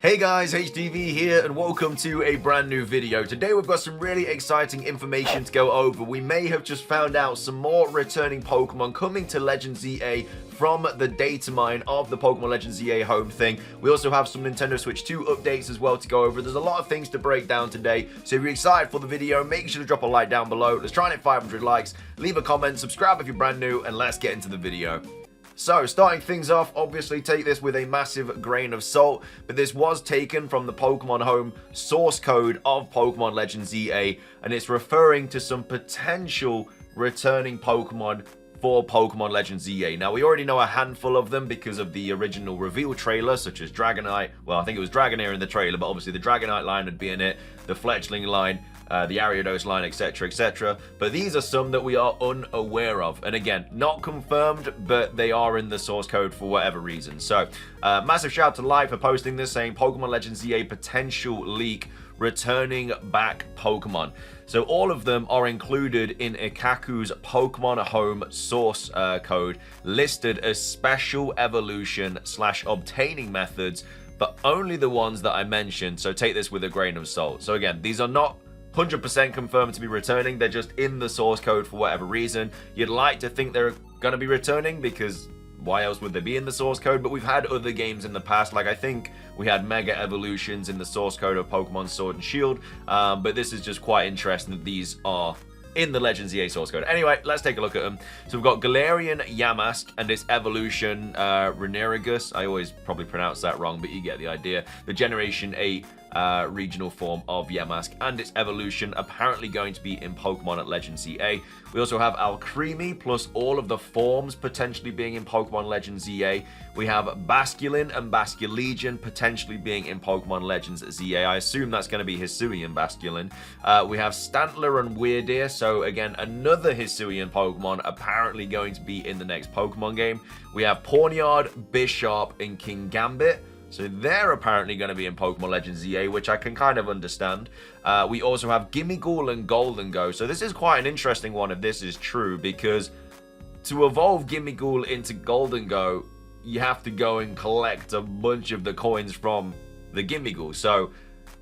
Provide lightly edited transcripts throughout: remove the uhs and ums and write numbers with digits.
Hey guys, HDV here and welcome to a brand new video. Today we've got some really exciting information to go over. We may have just found out some more returning Pokemon coming to Legends EA from the data mine of the Pokemon Legends EA home thing. We also have some Nintendo Switch 2 updates as well to go over. There's a lot of things to break down today, so if you're excited for the video, make sure to drop a like down below. Let's try and hit 500 likes, leave a comment, subscribe if you're brand new, and let's get into the video. So, starting things off, obviously take this with a massive grain of salt, but this was taken from the Pokemon Home source code of Pokemon Legends EA, and it's referring to some potential returning Pokemon for Pokemon Legends EA. Now, we already know a handful of them because of the original reveal trailer, such as Dragonite. Well, I think it was Dragonair in the trailer, but obviously the Dragonite line would be in it, the Fletchling line, the Ariados line, etc, etc. But these are some that we are unaware of, and again, not confirmed, but they are in the source code for whatever reason. So massive shout out to Live for posting this, saying Pokemon Legends EA potential leak returning back Pokemon. So all of them are included in Ikaku's Pokemon Home source code, listed as special evolution / obtaining methods, but only the ones that I mentioned, so take this with a grain of salt. So again, these are not 100% confirmed to be returning, they're just in the source code for whatever reason. You'd like to think they're going to be returning, because why else would they be in the source code? But we've had other games in the past, like I think we had Mega Evolutions in the source code of Pokemon Sword and Shield, but this is just quite interesting that these are in the Legends EA source code. Anyway, let's take a look at them. So we've got Galarian Yamask and its evolution Reneragus. I always probably pronounce that wrong, but you get the idea. The Generation 8 regional form of Yamask and its evolution apparently going to be in Pokemon at Legends EA. We also have Alcremie plus all of the forms potentially being in Pokemon Legends EA. We have Basculin and Basculegion potentially being in Pokemon Legends EA. I assume that's going to be Hisuian Basculin. We have Stantler and Weirdeer, so again another Hisuian Pokemon apparently going to be in the next Pokemon game. We have Pawniard, Bisharp, and King Gambit. So they're apparently going to be in Pokemon Legends EA, which I can kind of understand. We also have Gimmighoul and Goldengo. So this is quite an interesting one if this is true, because to evolve Gimmighoul into Goldengo, you have to go and collect a bunch of the coins from the Gimmighoul. So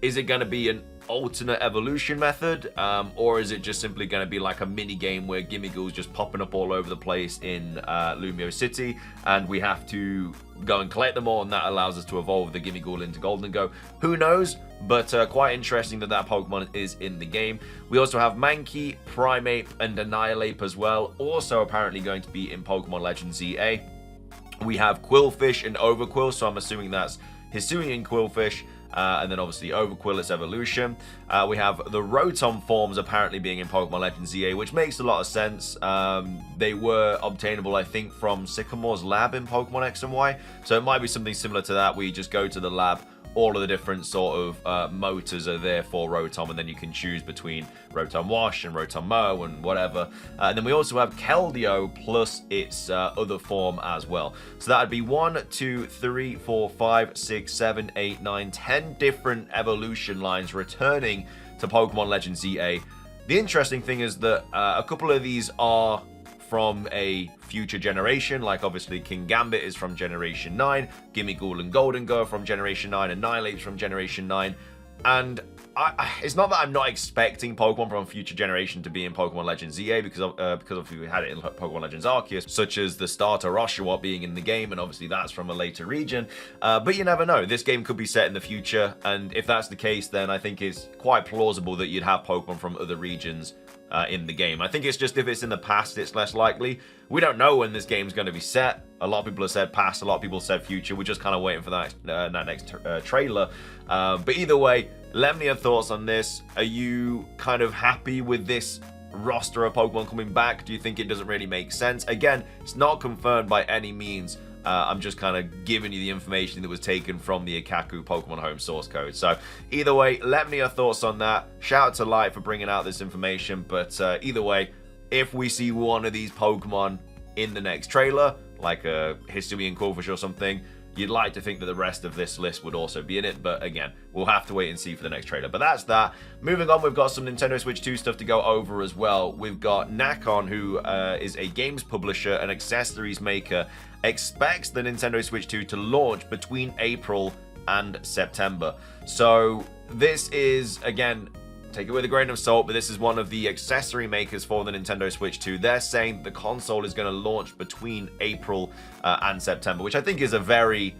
is it going to be an alternate evolution method, or is it just simply going to be like a mini game where Gimmighoul's just popping up all over the place in Lumiose City, and we have to go and collect them all, and that allows us to evolve the Gimmighoul into Goldengo? Who knows, but quite interesting that that Pokemon is in the game. We also have Mankey, Primeape, and Annihilape as well, also apparently going to be in Pokemon Legends EA. We have Quillfish and Overquill, so I'm assuming that's Hisuian Quillfish, and then obviously Overquill, its evolution. We have the Rotom forms apparently being in Pokemon Legends EA, which makes a lot of sense. They were obtainable, I think, from Sycamore's lab in Pokemon X and Y, so it might be something similar to that, where you just go to the lab, all of the different sort of motors are there for Rotom, and then you can choose between Rotom Wash and Rotom Mow and whatever. And then we also have Keldeo plus its other form as well. So that would be 1, 2, 3, 4, 5, 6, 7, 8, 9, 10 different evolution lines returning to Pokemon Legends EA. The interesting thing is that a couple of these are from a future generation, like obviously King Gambit is from Generation 9, Gimmighoul and Goldengo from Generation 9, and Annihilape's from Generation 9, and it's not that I'm not expecting Pokemon from future generation to be in Pokemon Legends EA, because obviously we had it in Pokemon Legends Arceus, such as the starter Oshawott being in the game, and obviously that's from a later region, but you never know, this game could be set in the future, and if that's the case, then I think it's quite plausible that you'd have Pokemon from other regions in the game. I think it's just if it's in the past, it's less likely. We don't know when this game's going to be set. A lot of people have said past, a lot of people said future. We're just kind of waiting for that next trailer. But either way, let me know your thoughts on this. Are you kind of happy with this roster of Pokemon coming back? Do you think it doesn't really make sense? Again, it's not confirmed by any means. I'm just kind of giving you the information that was taken from the Ikaku Pokemon Home source code. So either way, let me know your thoughts on that. Shout out to Light for bringing out this information. But either way, if we see one of these Pokemon in the next trailer, like a Hisuian Quillfish or something, you'd like to think that the rest of this list would also be in it, but again, we'll have to wait and see for the next trailer. But that's that. Moving on, we've got some Nintendo Switch 2 stuff to go over as well. We've got Nacon, who is a games publisher and accessories maker, expects the Nintendo Switch 2 to launch between April and September. So this is, again, take it with a grain of salt, but this is one of the accessory makers for the Nintendo Switch 2. They're saying the console is going to launch between April and September, which I think is a very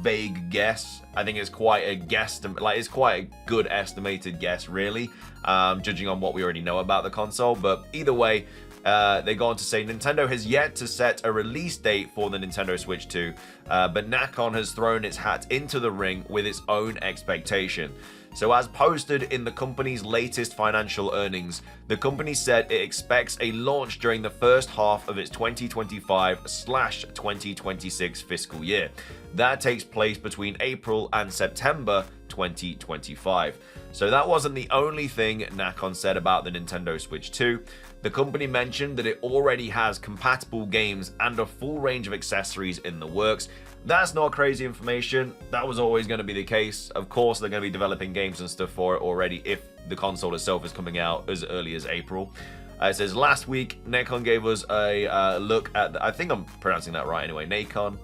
vague guess. I think it's quite a guess, like it's quite a good estimated guess, really, judging on what we already know about the console. But either way, they go on to say Nintendo has yet to set a release date for the Nintendo Switch 2, but Nacon has thrown its hat into the ring with its own expectation. So as posted in the company's latest financial earnings, the company said it expects a launch during the first half of its 2025/2026 fiscal year. That takes place between April and September 2025. So that wasn't the only thing Nacon said about the Nintendo Switch 2. The company mentioned that it already has compatible games and a full range of accessories in the works. That's not crazy information. That was always going to be the case. Of course, they're going to be developing games and stuff for it already if the console itself is coming out as early as April. It says, last week, Nacon gave us a look at, I think I'm pronouncing that right anyway, Nacon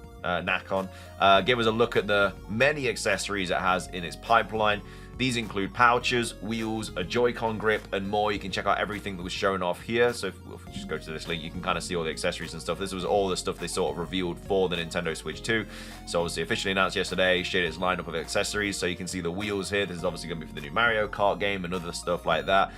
gave us a look at the many accessories it has in its pipeline. These include pouches, wheels, a Joy-Con grip, and more. You can check out everything that was shown off here. So if we just go to this link, you can kind of see all the accessories and stuff. This was all the stuff they sort of revealed for the Nintendo Switch 2. So obviously officially announced yesterday, shared its lineup of accessories. So you can see the wheels here. This is obviously going to be for the new Mario Kart game and other stuff like that.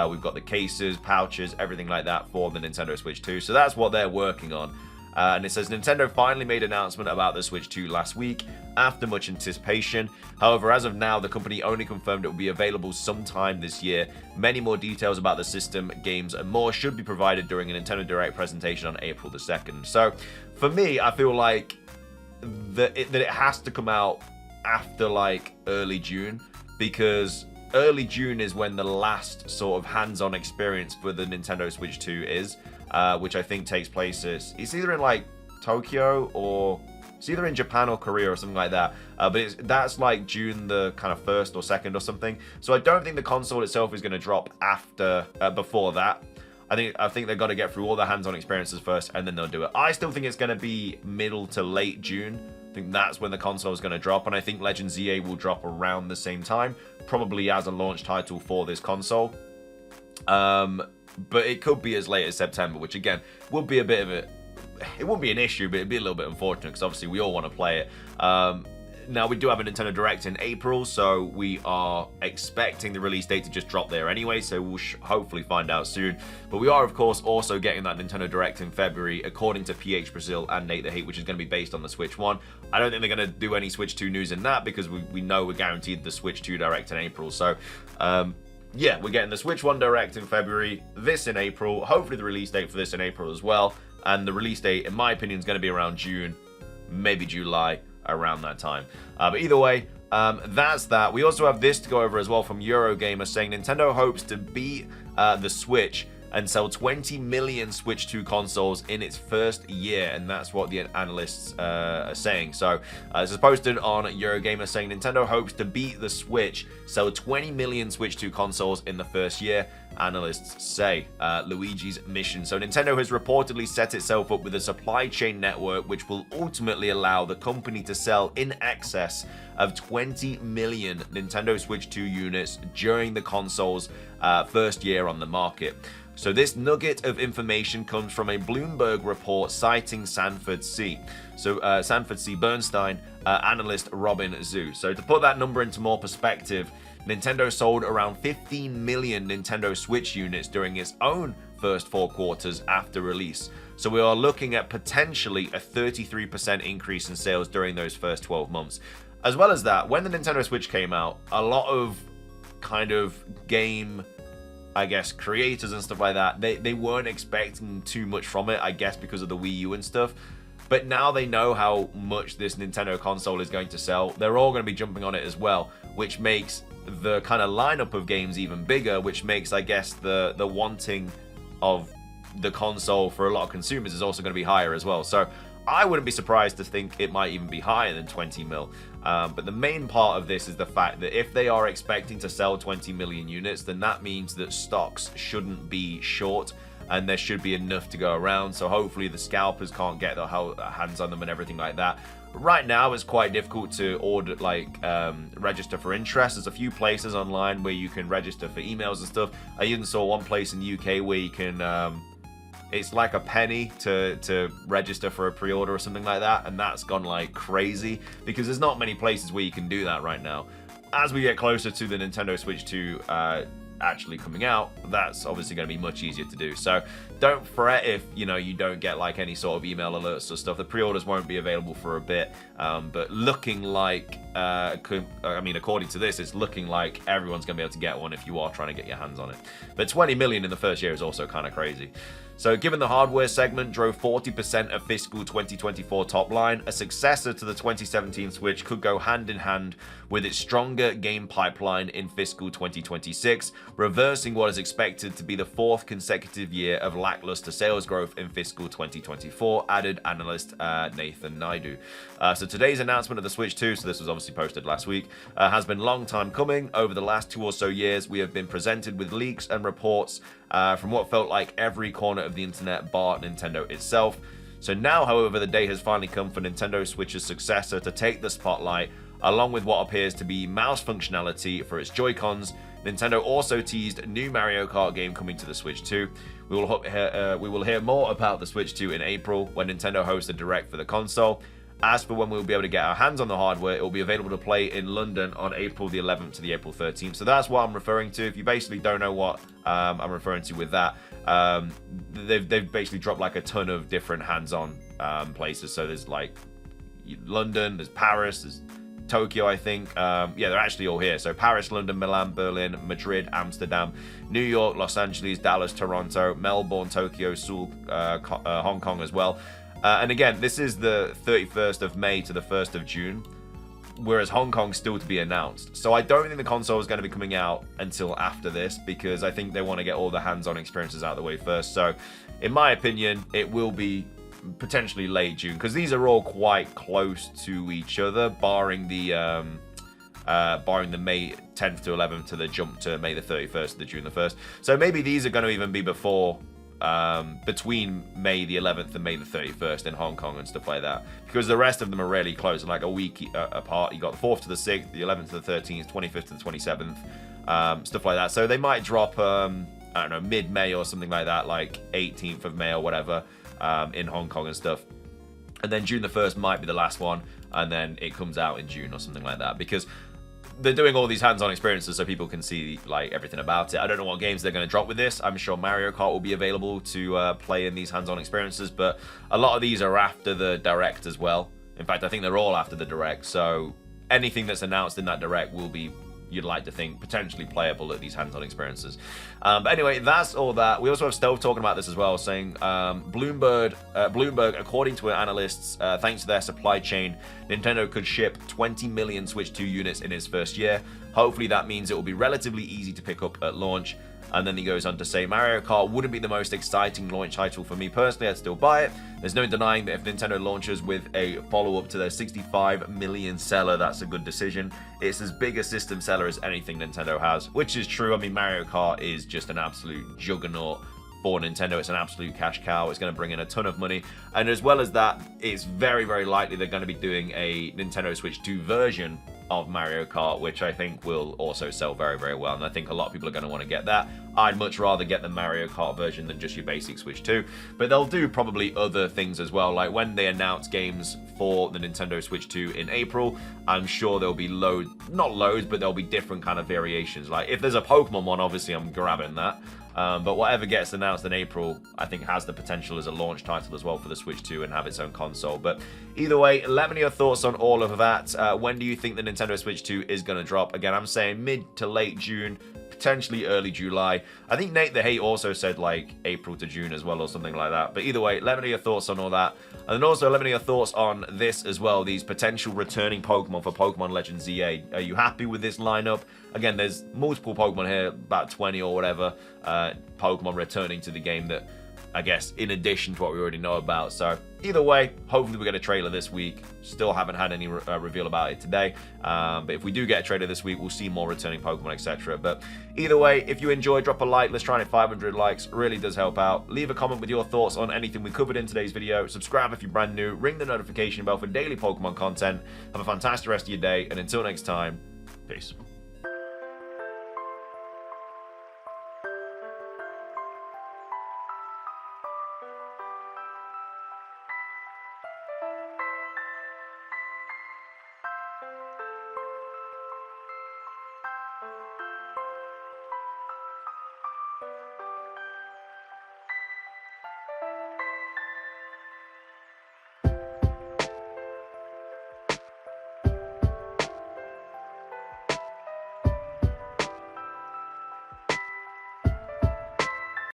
We've got the cases, pouches, everything like that for the Nintendo Switch 2. So that's what they're working on. And it says Nintendo finally made an announcement about the Switch 2 last week after much anticipation. However, as of now, the company only confirmed it will be available sometime this year. Many more details about the system, games, and more should be provided during a Nintendo Direct presentation on April the 2nd. So, for me, I feel like that it has to come out after, like, early June, because early June is when the last sort of hands-on experience for the Nintendo Switch 2 is. Which I think takes place it's either in like Tokyo or it's either in Japan or Korea or something like that. But that's like June the kind of 1st or 2nd or something. So I don't think the console itself is going to drop before that. I think they've got to get through all the hands-on experiences first, and then they'll do it. I still think it's going to be middle to late June. I think that's when the console is going to drop, and I think Legend ZA will drop around the same time, probably as a launch title for this console. But it could be as late as September, which again will be a bit of it won't be an issue, but it'd be a little bit unfortunate because obviously we all want to play it. Now we do have a Nintendo Direct in April, so we are expecting the release date to just drop there anyway, so we'll hopefully find out soon. But we are of course also getting that Nintendo Direct in February, according to PH Brazil and Nate the Hate, which is going to be based on the Switch 1. I don't think they're going to do any Switch 2 news in that because we know we're guaranteed the Switch 2 Direct in April. So yeah, we're getting the Switch 1 Direct in February, this in April, hopefully the release date for this in April as well, and the release date, in my opinion, is going to be around June, maybe July, around that time. But either way, that's that. We also have this to go over as well from Eurogamer, saying Nintendo hopes to beat the Switch and sell 20 million Switch 2 consoles in its first year, and that's what the analysts are saying. So this is posted on Eurogamer, saying Nintendo hopes to beat the Switch, sell 20 million Switch 2 consoles in the first year, analysts say. Luigi's mission. So Nintendo has reportedly set itself up with a supply chain network which will ultimately allow the company to sell in excess of 20 million Nintendo Switch 2 units during the console's first year on the market. So this nugget of information comes from a Bloomberg report citing Sanford C. So Sanford C. Bernstein, analyst Robin Zhu. So to put that number into more perspective, Nintendo sold around 15 million Nintendo Switch units during its own first 4 quarters after release. So we are looking at potentially a 33% increase in sales during those first 12 months. As well as that, when the Nintendo Switch came out, a lot of kind of game, I guess, creators and stuff like that, they weren't expecting too much from it, I guess because of the Wii U and stuff. But now they know how much this Nintendo console is going to sell. They're all going to be jumping on it as well, which makes the kind of lineup of games even bigger, which makes, I guess, the wanting of the console for a lot of consumers is also going to be higher as well. So I wouldn't be surprised to think it might even be higher than 20 mil. But the main part of this is the fact that if they are expecting to sell 20 million units, then that means that stocks shouldn't be short and there should be enough to go around. So hopefully the scalpers can't get their hands on them and everything like that. Right now, it's quite difficult to order, register for interest. There's a few places online where you can register for emails and stuff. I even saw one place in the UK where you can, it's like a penny to register for a pre-order or something like that, and that's gone like crazy because there's not many places where you can do that right now. As we get closer to the Nintendo Switch 2 actually coming out, that's obviously going to be much easier to do. So don't fret if you don't get like any sort of email alerts or stuff. The pre-orders won't be available for a bit, but looking like according to this, it's looking like everyone's going to be able to get one if you are trying to get your hands on it. But 20 million in the first year is also kind of crazy. So given the hardware segment drove 40% of fiscal 2024 top line, a successor to the 2017 Switch could go hand in hand with its stronger game pipeline in fiscal 2026, reversing what is expected to be the fourth consecutive year of lackluster sales growth in fiscal 2024, added analyst Nathan Naidu. So today's announcement of the Switch 2, so this was obviously posted last week, has been long time coming. Over the last 2 or so years, we have been presented with leaks and reports from what felt like every corner of the internet bar Nintendo itself. So now, however, the day has finally come for Nintendo Switch's successor to take the spotlight, along with what appears to be mouse functionality for its Joy-Cons. Nintendo also teased a new Mario Kart game coming to the Switch 2. We will hear more about the Switch 2 in April when Nintendo hosts a direct for the console. As for when we'll be able to get our hands on the hardware, it will be available to play in London on April the 11th to the April 13th. So that's what I'm referring to. If you basically don't know what I'm referring to with that, they've basically dropped like a ton of different hands-on places. So there's like London, there's Paris, there's Tokyo, I think. Yeah, they're actually all here. So Paris, London, Milan, Berlin, Madrid, Amsterdam, New York, Los Angeles, Dallas, Toronto, Melbourne, Tokyo, Seoul, Hong Kong as well. And again, this is the 31st of May to the 1st of June, whereas Hong Kong's still to be announced. So I don't think the console is going to be coming out until after this, because I think they want to get all the hands-on experiences out of the way first. So in my opinion, it will be potentially late June, because these are all quite close to each other, barring the May 10th to 11th to the jump to May the 31st to June the 1st. So maybe these are going to even be before, between May the 11th and May the 31st in Hong Kong and stuff like that, because the rest of them are really close, like a week apart. You got the 4th to the 6th, the 11th to the 13th, 25th to the 27th, stuff like that. So they might drop, I don't know, mid-May or something like that, like 18th of May or whatever, in Hong Kong and stuff. And then June the 1st might be the last one, and then it comes out in June or something like that, because they're doing all these hands-on experiences so people can see like everything about it. I don't know what games they're going to drop with this. I'm sure Mario Kart will be available to play in these hands-on experiences, but a lot of these are after the Direct as well. In fact, I think they're all after the Direct, so anything that's announced in that Direct will be, you'd like to think, potentially playable at these hands-on experiences. But anyway, that's all that. We also have Stove talking about this as well, saying Bloomberg, according to analysts, thanks to their supply chain, Nintendo could ship 20 million Switch 2 units in its first year. Hopefully that means it will be relatively easy to pick up at launch. And then he goes on to say, Mario Kart wouldn't be the most exciting launch title for me personally. I'd still buy it. There's no denying that if Nintendo launches with a follow-up to their 65 million seller, that's a good decision. It's as big a system seller as anything Nintendo has, which is true. I mean, Mario Kart is just an absolute juggernaut for Nintendo. It's an absolute cash cow. It's going to bring in a ton of money. And as well as that, it's very, very likely they're going to be doing a Nintendo Switch 2 version of Mario Kart, which I think will also sell very, very well. And I think a lot of people are going to want to get that. I'd much rather get the Mario Kart version than just your basic Switch 2. But they'll do probably other things as well. Like when they announce games for the Nintendo Switch 2 in April, I'm sure there'll be not loads, but there'll be different kind of variations. Like if there's a Pokemon one, obviously I'm grabbing that. But whatever gets announced in April, I think has the potential as a launch title as well for the Switch 2 and have its own console. But either way, let me know your thoughts on all of that. When do you think the Nintendo Switch 2 is going to drop? Again, I'm saying mid to late June, potentially early July. I think Nate the Hate also said like April to June as well or something like that. But either way, let me know your thoughts on all that. And then also let me know your thoughts on this as well, these potential returning Pokemon for Pokemon Legends ZA. Are you happy with this lineup? Again, there's multiple Pokemon here, about 20 or whatever, Pokemon returning to the game that, I guess, in addition to what we already know about. So either way, hopefully we get a trailer this week. Still haven't had any reveal about it today. But if we do get a trailer this week, we'll see more returning Pokemon, etc. But either way, if you enjoyed, drop a like. Let's try and hit 500 likes. Really does help out. Leave a comment with your thoughts on anything we covered in today's video. Subscribe if you're brand new. Ring the notification bell for daily Pokemon content. Have a fantastic rest of your day. And until next time, peace.